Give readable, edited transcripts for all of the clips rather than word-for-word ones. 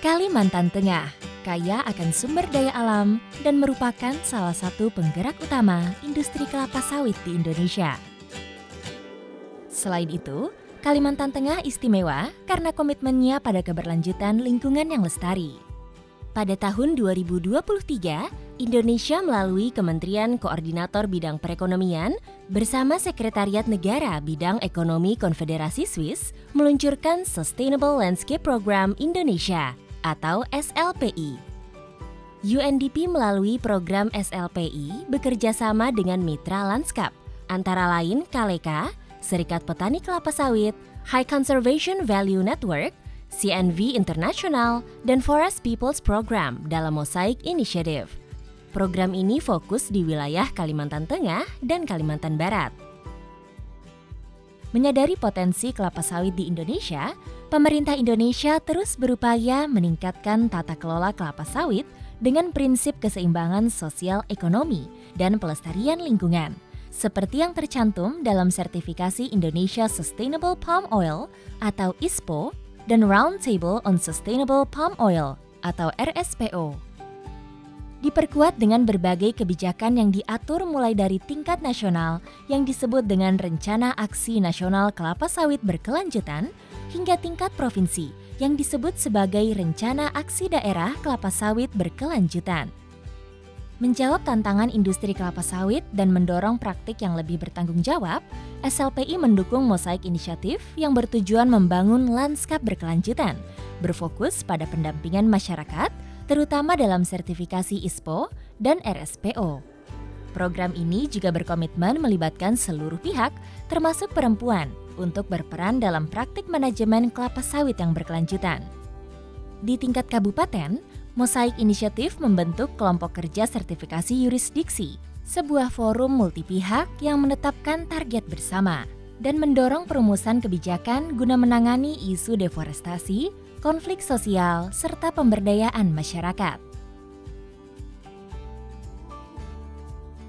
Kalimantan Tengah kaya akan sumber daya alam dan merupakan salah satu penggerak utama industri kelapa sawit di Indonesia. Selain itu, Kalimantan Tengah istimewa karena komitmennya pada keberlanjutan lingkungan yang lestari. Pada tahun 2023, Indonesia melalui Kementerian Koordinator Bidang Perekonomian bersama Sekretariat Negara Bidang Ekonomi Konfederasi Swiss meluncurkan Sustainable Landscape Program Indonesia atau SLPI. UNDP melalui program SLPI bekerja sama dengan mitra lanskap, antara lain KLEKA, Serikat Petani Kelapa Sawit, High Conservation Value Network, CNV International, dan Forest Peoples Program dalam Mosaic Initiative. Program ini fokus di wilayah Kalimantan Tengah dan Kalimantan Barat. Menyadari potensi kelapa sawit di Indonesia, pemerintah Indonesia terus berupaya meningkatkan tata kelola kelapa sawit dengan prinsip keseimbangan sosial ekonomi dan pelestarian lingkungan, seperti yang tercantum dalam sertifikasi Indonesia Sustainable Palm Oil atau ISPO dan Roundtable on Sustainable Palm Oil atau RSPO. Diperkuat dengan berbagai kebijakan yang diatur mulai dari tingkat nasional yang disebut dengan Rencana Aksi Nasional Kelapa Sawit Berkelanjutan hingga tingkat provinsi yang disebut sebagai Rencana Aksi Daerah Kelapa Sawit Berkelanjutan. Menjawab tantangan industri kelapa sawit dan mendorong praktik yang lebih bertanggung jawab, SLPI mendukung Mosaic Initiative yang bertujuan membangun lanskap berkelanjutan, berfokus pada pendampingan masyarakat, terutama dalam sertifikasi ISPO dan RSPO. Program ini juga berkomitmen melibatkan seluruh pihak, termasuk perempuan, untuk berperan dalam praktik manajemen kelapa sawit yang berkelanjutan. Di tingkat kabupaten, Mosaic Initiative membentuk kelompok kerja sertifikasi yurisdiksi, sebuah forum multipihak yang menetapkan target bersama dan mendorong perumusan kebijakan guna menangani isu deforestasi, konflik sosial, serta pemberdayaan masyarakat.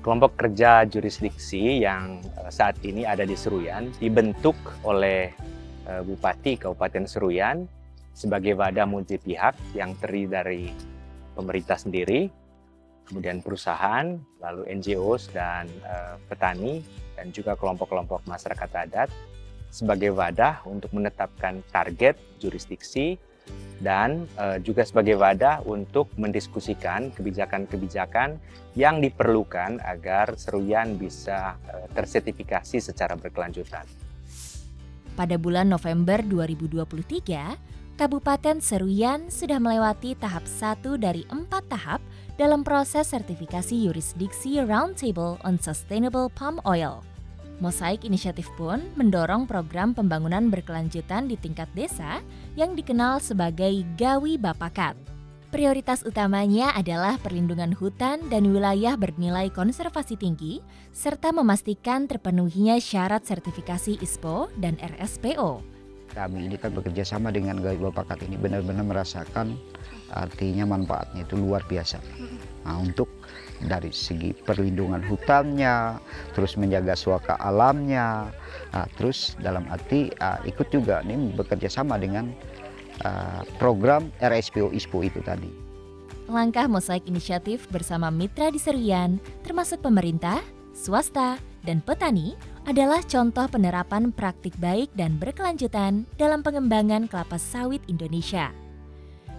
Kelompok kerja jurisdiksi yang saat ini ada di Seruyan dibentuk oleh Bupati Kabupaten Seruyan sebagai wadah multi pihak yang terdiri dari pemerintah sendiri, kemudian perusahaan, lalu NGOs dan petani, dan juga kelompok-kelompok masyarakat adat sebagai wadah untuk menetapkan target jurisdiksi dan juga sebagai wadah untuk mendiskusikan kebijakan-kebijakan yang diperlukan agar Seruyan bisa tersertifikasi secara berkelanjutan. Pada bulan November 2023, Kabupaten Seruyan sudah melewati tahap 1 dari 4 tahap dalam proses sertifikasi yurisdiksi Roundtable on Sustainable Palm Oil. Mosaic Initiative pun mendorong program pembangunan berkelanjutan di tingkat desa yang dikenal sebagai Gawi Bapakat. Prioritas utamanya adalah perlindungan hutan dan wilayah bernilai konservasi tinggi, serta memastikan terpenuhinya syarat sertifikasi ISPO dan RSPO. Kami ini kan bekerja sama dengan Gawi Bapakat ini benar-benar merasakan artinya manfaatnya itu luar biasa. Nah, untuk dari segi perlindungan hutannya, terus menjaga suaka alamnya, terus dalam arti ikut juga nih bekerja sama dengan program RSPO ISPO itu tadi. Langkah Mosaic Initiative bersama mitra di Seruyan, termasuk pemerintah, swasta, dan petani, adalah contoh penerapan praktik baik dan berkelanjutan dalam pengembangan kelapa sawit Indonesia.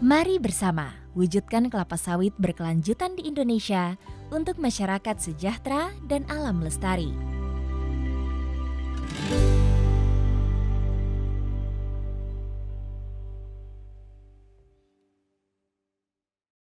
Mari bersama wujudkan kelapa sawit berkelanjutan di Indonesia untuk masyarakat sejahtera dan alam lestari.